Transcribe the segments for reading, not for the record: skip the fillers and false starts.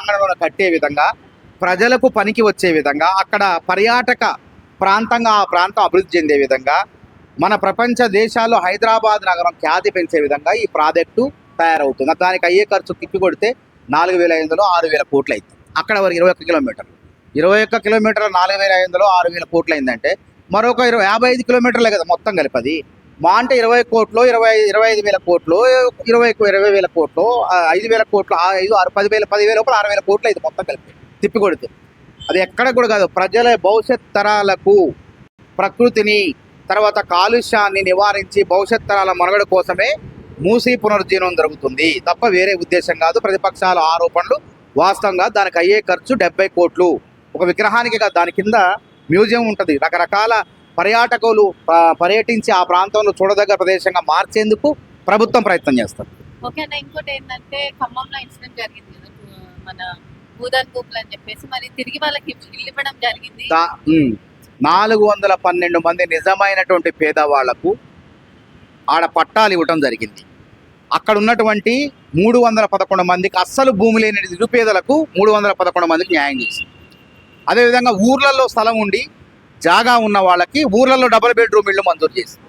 ప్రాంగణంలో కట్టే విధంగా, ప్రజలకు పనికి వచ్చే విధంగా, అక్కడ పర్యాటక ప్రాంతంగా ఆ ప్రాంతం అభివృద్ధి చెందే విధంగా, మన ప్రపంచ దేశాల్లో హైదరాబాద్ నగరం ఖ్యాతి పెంచే విధంగా ఈ ప్రాజెక్టు తయారవుతుంది. దానికి అయ్యే ఖర్చు తిప్పి కొడితే 4,500 6,000 కోట్లు అవుతుంది. అక్కడ వరకు 21 కిలోమీటర్లు, 21 కిలోమీటర్లు 4,500 6,000 కోట్లు అయిందంటే మరొక 55 కిలోమీటర్లే కదా మొత్తం కలిపది. మా అంటే 20 కోట్లు, 25,000 కోట్లు, 20,000 కోట్లు, 5,000 కోట్లు, 10,000 లోపల 6,000 కోట్లు అయితే మొత్తం కలిపి తిప్పి కొడితే. అది ఎక్కడ కూడా కాదు, ప్రజల భవిష్యత్ తరాలకు ప్రకృతిని తర్వాత కాలుష్యాన్ని నివారించి భవిష్యత్ తరాల మనుగడ కోసమే మూసీ పునరుజ్జీవనం జరుగుతుంది తప్ప వేరే ఉద్దేశం కాదు. ప్రతిపక్షాల ఆరోపణలు వాస్తవంగా దానికి అయ్యే ఖర్చు 70 కోట్లు. ఒక విగ్రహానికి దాని కింద మ్యూజియం ఉంటుంది. రకరకాల పర్యాటకులు పర్యటించి ఆ ప్రాంతంలో చూడదగ్గ ప్రదేశంగా మార్చేందుకు ప్రభుత్వం ప్రయత్నం చేస్తుంది. ఓకే అన్న, ఇంకోటి ఏంటంటే ఖమ్మంలో ఇన్సిడెంట్ జరిగింది కదా, మన భూదాన్ భూములు అని చెప్పేసి మరి తిరిగి వాళ్ళకి ఇల్లు ఇవ్వడం జరిగింది. 412 మంది నిజమైనటువంటి పేదవాళ్లకు ఆడ పట్టాలు ఇవ్వటం జరిగింది. అక్కడ ఉన్నటువంటి 311 మందికి అస్సలు భూమి లేని నిరుపేదలకు 311 మందికి న్యాయం చేసింది. అదేవిధంగా ఊర్లలో స్థలం ఉండి జాగా ఉన్న వాళ్ళకి ఊర్లలో డబుల్ బెడ్రూమ్ ఇళ్ళు మంజూరు చేసింది.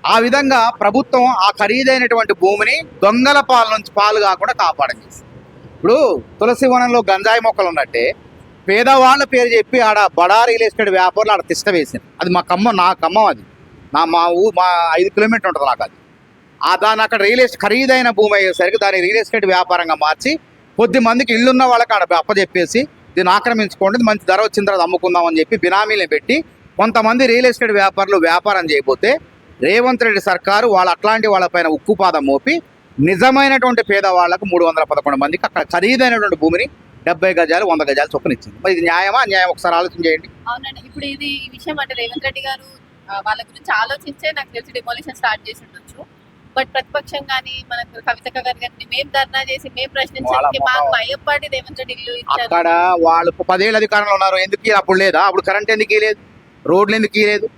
ఆ విధంగా ప్రభుత్వం ఆ ఖరీదైనటువంటి భూమిని దొంగల పాల నుంచి పాలు కాకుండా కాపాడం చేసింది. ఇప్పుడు తులసి వనంలో గంజాయి మొక్కలు ఉన్నట్టే పేదవాళ్ళ పేరు చెప్పి ఆడ బడా రియల్ ఎస్టేట్ వ్యాపారులు ఆడ తిష్ట వేసింది. అది మా ఖమ్మం అది మా 5 కిలోమీటర్ ఉంటుంది నాకు అది. దాన్ని అక్కడ రియల్ ఎస్టేట్ ఖరీదైన భూమి అయ్యేసరికి దాన్ని రియల్ ఎస్టేట్ వ్యాపారంగా మార్చి కొద్ది మందికి ఇళ్ళున్న వాళ్ళకి ఆడ అప్పచెప్పేసి దీన్ని ఆక్రమించుకోండి, మంచి ధర వచ్చిన తర్వాత అమ్ముకుందామని చెప్పి బినామీలను పెట్టి కొంతమంది రియల్ ఎస్టేట్ వ్యాపారులు వ్యాపారం చేయబోతే రేవంత్ రెడ్డి సర్కారు అట్లాంటి వాళ్ళపైన ఉక్కుపాదం మోపి నిజమైనటువంటి పేదవాళ్లకు 311 మందికి అక్కడ ఖరీదైనటువంటి భూమిని 70 గజాలు 100 గజాలు చొప్పున ఇచ్చింది. మరి ఇది న్యాయమా అన్యాయం ఒకసారి ఆలోచన చేయండి. అవునండి, ఇప్పుడు ఈ విషయం అంటే రేవంత్ రెడ్డి గారు వాళ్ళ గురించి ఆలోచించే నాకు తెలిసి డిమాలిషన్ స్టార్ట్ చేసి ఉండొచ్చు. బట్ ప్రతిపక్షం కానీ మనకు కవితక్క గారు కానీ మేము ధర్నా చేసి మేము ప్రశ్నించడానికి మాకు భయపడి రేవంత్ రెడ్డి ఇల్లు ఇచ్చారు. అక్కడ వాళ్ళు 10 ఏళ్ళు అధికారంలో ఉన్నారు, ఎందుకు అప్పుడు లేదా? అప్పుడు కరెంట్ ఎందుకు లేదు, రోడ్లు ఎందుకు లేదు?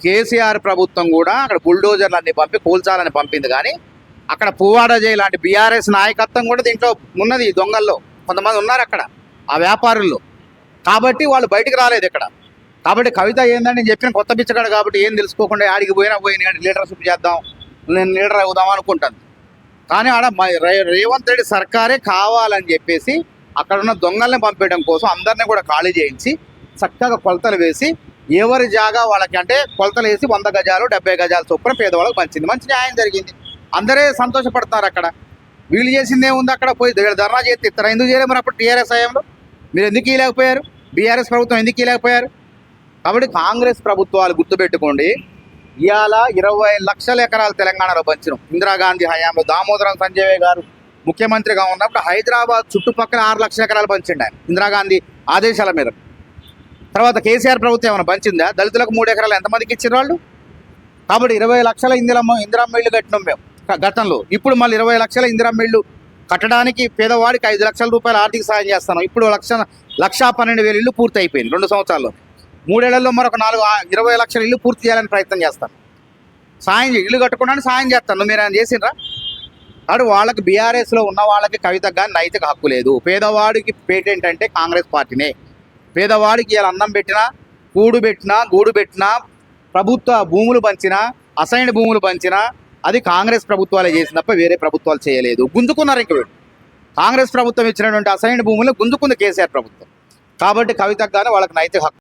కేసీఆర్ ప్రభుత్వం కూడా అక్కడ బుల్డోజర్లు అన్ని పంపి కూల్చాలని పంపింది. కానీ అక్కడ పువ్వాడ జై లాంటి బీఆర్ఎస్ నాయకత్వం కూడా దీంట్లో ఉన్నది. దొంగల్లో కొంతమంది ఉన్నారు అక్కడ ఆ వ్యాపారుల్లో, కాబట్టి వాళ్ళు బయటకు రాలేదు ఇక్కడ. కాబట్టి కవిత ఏంటంటే నేను చెప్పిన కొత్త బిచ్చగాడు కాబట్టి ఏం తెలుసుకోకుండా ఆడికి పోయి లీడర్షిప్ చేద్దాం, నేను లీడర్ అవుదాం అనుకుంటాను. కానీ ఆడ రేవంత్ రెడ్డి సర్కారే కావాలని చెప్పేసి అక్కడ ఉన్న దొంగల్ని పంపేయడం కోసం అందరినీ కూడా ఖాళీ చేయించి చక్కగా కొలతలు వేసి ఎవరి జాగా వాళ్ళకి అంటే కొలతలు వేసి 100 గజాలు 70 గజాలు చొప్పున పేదవాళ్ళకి పంచింది. మంచి న్యాయం జరిగింది, అందరే సంతోషపడుతున్నారు. అక్కడ వీళ్ళు చేసింది ఏముంది? అక్కడ పోయి ధర్నా చేస్తే ఇస్తారా? ఎందుకు చేయలేదు మరి అప్పుడు టీఆర్ఎస్ హయాంలో? మీరు ఎందుకు ఇవ్వలేకపోయారు? బీఆర్ఎస్ ప్రభుత్వం ఎందుకు ఇవ్వలేకపోయారు? కాబట్టి కాంగ్రెస్ ప్రభుత్వాలు గుర్తుపెట్టుకోండి, ఇవాళ 20 లక్షల ఎకరాలు తెలంగాణలో పంచినాం. ఇందిరాగాంధీ హయాంలో దామోదరం సంజయ్ గారు ముఖ్యమంత్రిగా ఉన్నప్పుడు హైదరాబాద్ చుట్టుపక్కల 6 లక్షల ఎకరాలు పంచిండు ఆయన ఇందిరాగాంధీ ఆదేశాల మీద. తర్వాత కేసీఆర్ ప్రభుత్వం ఏమైనా పంచిందా? దళితులకు 3 ఎకరాలు ఎంతమందికి ఇచ్చిన వాళ్ళు? కాబట్టి 20 లక్షల ఇందిరమ్మ ఇళ్ళు కట్టినాం మేము గతంలో. ఇప్పుడు మళ్ళీ 20 లక్షల ఇందిరమ్మ ఇళ్ళు కట్టడానికి పేదవాడికి 5 లక్షల రూపాయలు ఆర్థిక సాయం చేస్తున్నాం. ఇప్పుడు 1,12,000 ఇళ్ళు పూర్తి అయిపోయింది 2 సంవత్సరాల్లో. 3 ఏళ్లలో మరొక 20 లక్షల ఇళ్ళు పూర్తి చేయాలని ప్రయత్నం చేస్తాను. ఇల్లు కట్టుకోవడానికి సాయం చేస్తాను. మీరు ఆయన చేసిండ్రా? అటు వాళ్ళకి బీఆర్ఎస్లో ఉన్న వాళ్ళకి కవితకు కానీ నైతిక హక్కు లేదు. పేదవాడికి పేటెంట్ అంటే కాంగ్రెస్ పార్టీనే. పేదవాడికి ఇలా అన్నం పెట్టినా, కూడు పెట్టినా, గూడు పెట్టినా, ప్రభుత్వ భూములు పంచినా, అసైన్డ్ భూములు పంచినా అది కాంగ్రెస్ ప్రభుత్వాలే చేసిన తప్ప వేరే ప్రభుత్వాలు చేయలేదు. గుంజుకున్నారు ఇంక వీళ్ళు. కాంగ్రెస్ ప్రభుత్వం ఇచ్చినటువంటి అసైన్డ్ భూములు గుంజుకుంది కేసీఆర్ ప్రభుత్వం. కాబట్టి కవితకు కానీ వాళ్ళకి నైతిక హక్కు